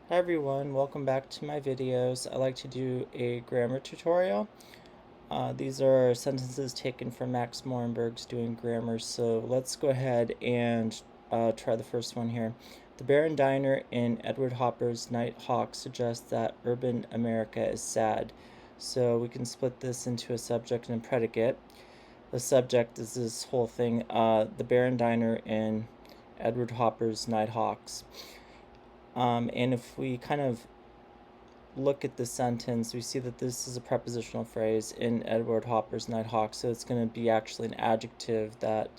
Hi everyone, welcome back to my videos. I like to do a grammar tutorial. These are sentences taken from Max Morenberg's Doing Grammar, so let's go ahead and try the first one here. The Baron Diner in Edward Hopper's Night Hawk suggests that urban America is sad. So we can split this into a subject and a predicate. The subject is this whole thing, the Baron Diner in Edward Hopper's Night Hawks. And if we kind of look at the sentence, we see that this is a prepositional phrase in Edward Hopper's Nighthawk, so it's going to be actually an adjective that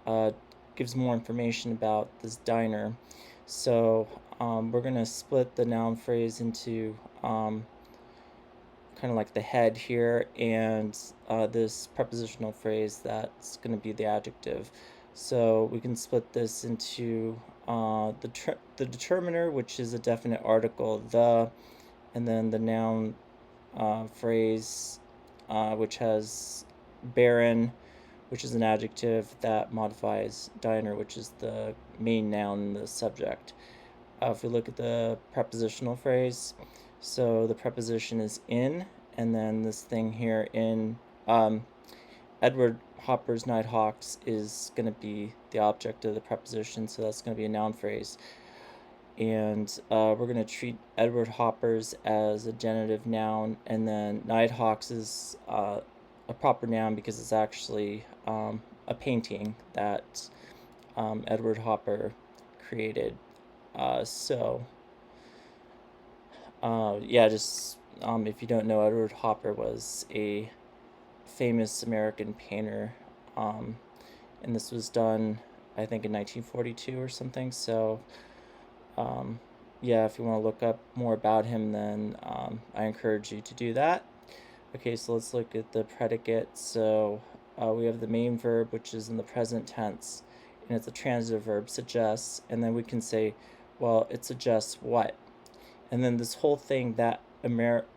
uh, gives more information about this diner. So we're going to split the noun phrase into kind of like the head here and this prepositional phrase that's going to be the adjective. So we can split this into the determiner, which is a definite article, the, and then the noun phrase, which has barren, which is an adjective that modifies diner, which is the main noun in the subject. If we look at the prepositional phrase, so the preposition is in, and then this thing here in Edward Hopper's Nighthawks is going to be the object of the preposition, so that's going to be a noun phrase. And we're going to treat Edward Hopper's as a genitive noun, and then Nighthawks is a proper noun because it's actually a painting that Edward Hopper created. Yeah, just if you don't know, Edward Hopper was a famous American painter, and this was done, I think, in 1942 or something. So, yeah, if you want to look up more about him, then I encourage you to do that. Okay, so let's look at the predicate. So we have the main verb, which is in the present tense, and it's a transitive verb, suggests, and then we can say, well, it suggests what? And then this whole thing that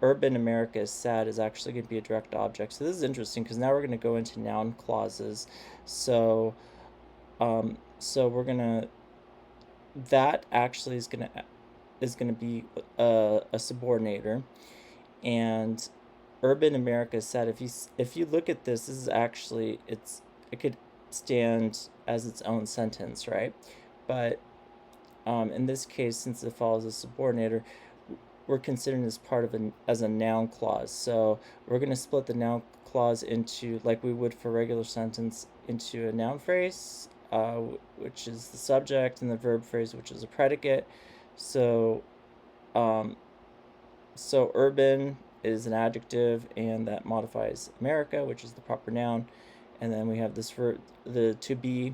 urban America is sad is actually going to be a direct object. So this is interesting because now we're going to go into noun clauses. So, so we're gonna that actually is gonna be a subordinator, and urban America said if you look at this is actually it could stand as its own sentence, right? But in this case, since it follows a subordinator, we're considering this part of as a noun clause. So we're going to split the noun clause into, like we would for regular sentence, into a noun phrase, which is the subject, and the verb phrase, which is a predicate. So um, so urban is an adjective, and that modifies America, which is the proper noun. And then we have this verb, the to be,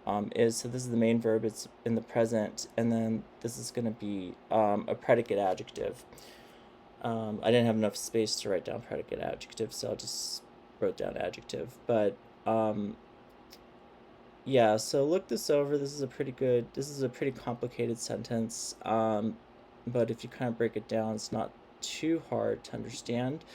so this is the main verb, it's in the present, and then this is going to be a predicate adjective. I didn't have enough space to write down predicate adjective, so I just wrote down adjective. But yeah, so look this over. This is a pretty complicated sentence. But if you kind of break it down, it's not too hard to understand.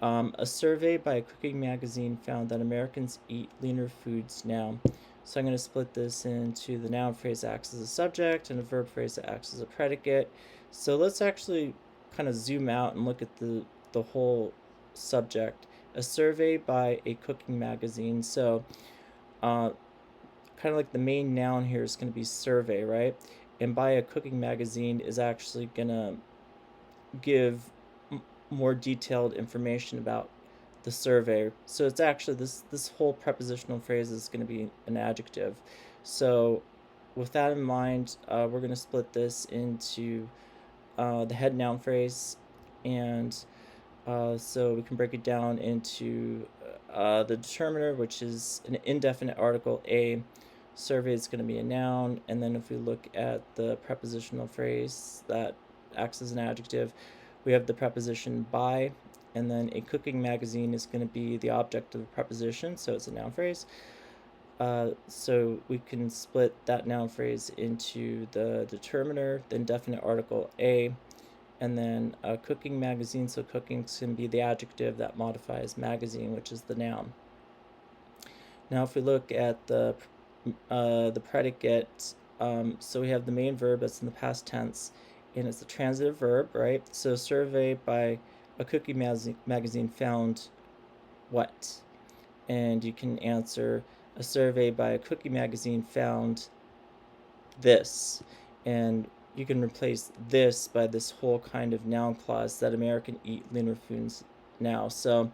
A survey by a cooking magazine found that Americans eat leaner foods now. So I'm going to split this into the noun phrase that acts as a subject and a verb phrase that acts as a predicate. So let's actually kind of zoom out and look at the whole subject. A survey by a cooking magazine. So uh, kind of like the main noun here is going to be survey, right? And by a cooking magazine is actually going to give more detailed information about the survey. So it's actually this whole prepositional phrase is going to be an adjective. So with that in mind, we're going to split this into the head noun phrase, and so we can break it down into the determiner, which is an indefinite article a. Survey is going to be a noun, and then if we look at the prepositional phrase that acts as an adjective, we have the preposition by, and then a cooking magazine is going to be the object of the preposition, so it's a noun phrase. So we can split that noun phrase into the determiner, the indefinite article a, and then a cooking magazine. So cooking can be the adjective that modifies magazine, which is the noun. Now, if we look at the predicate, so we have the main verb that's in the past tense, and it's a transitive verb, right? So survey by a cookie magazine found what? And you can answer a survey by a cookie magazine found this. And you can replace this by this whole kind of noun clause that Americans eat leaner foods now. So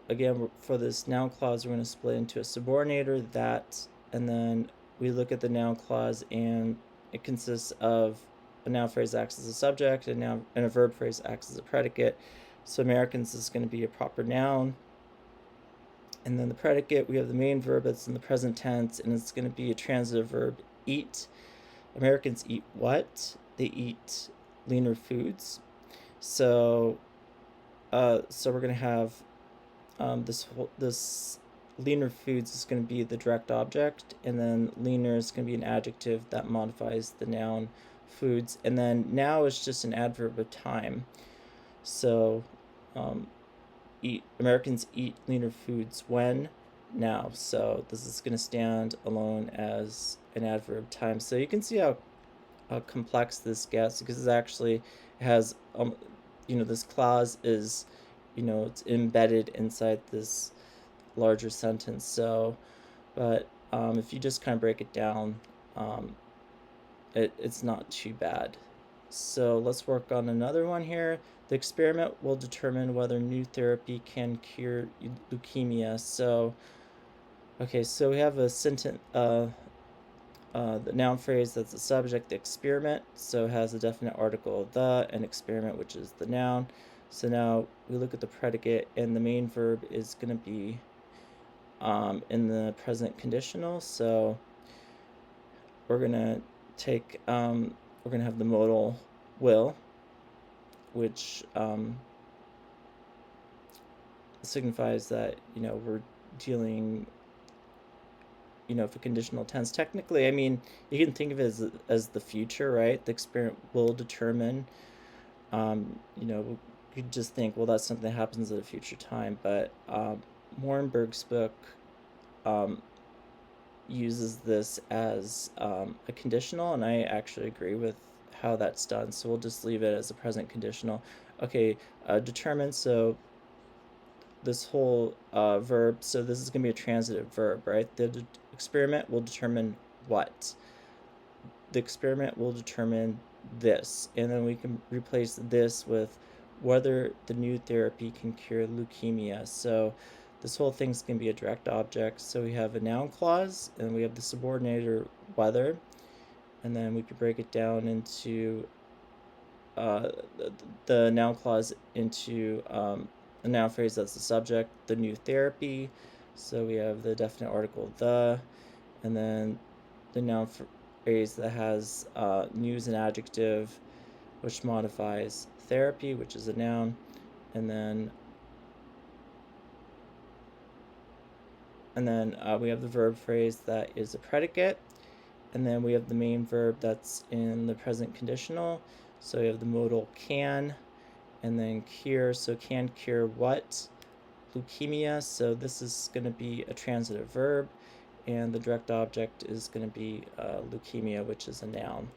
again, for this noun clause, we're going to split into a subordinator, that, and then we look at the noun clause, and it consists of a noun phrase acts as a subject, and a verb phrase acts as a predicate. So Americans is going to be a proper noun. And then the predicate, we have the main verb that's in the present tense, and it's going to be a transitive verb, eat. Americans eat what? They eat leaner foods. So we're going to have this leaner foods is going to be the direct object, and then leaner is going to be an adjective that modifies the noun foods, and then now is just an adverb of time. So Americans eat leaner foods when? Now. So this is going to stand alone as an adverb time. So you can see how complex this gets, because it actually has this clause is it's embedded inside this larger sentence. So but if you just kind of break it down, it's not too bad. So let's work on another one here. The experiment will determine whether new therapy can cure leukemia. So okay, so we have a sentence, the noun phrase that's the subject, the experiment, so it has a definite article, the, and experiment, which is the noun. So now we look at the predicate, and the main verb is going to be in the present conditional. So we're going to take, we're going to have the modal will, which signifies that, we're dealing, for conditional tense. Technically, I mean, you can think of it as the future, right? The experiment will determine, you could just think, well, that's something that happens at a future time. But Morenberg's book uses this as a conditional, and I actually agree with how that's done. So we'll just leave it as a present conditional. Okay, determine, so this whole verb, so this is going to be a transitive verb, right? The experiment will determine what? The experiment will determine this, and then we can replace this with whether the new therapy can cure leukemia. So this whole thing's going to be a direct object. So we have a noun clause, and we have the subordinator whether, and then we could break it down into the noun clause into a noun phrase that's the subject, the new therapy. So we have the definite article the, and then the noun phrase that has news and adjective, which modifies therapy, which is a noun, and then we have the verb phrase that is a predicate, and then we have the main verb that's in the present conditional. So we have the modal can, and then cure. So can cure what? Leukemia. So this is going to be a transitive verb, and the direct object is going to be leukemia, which is a noun.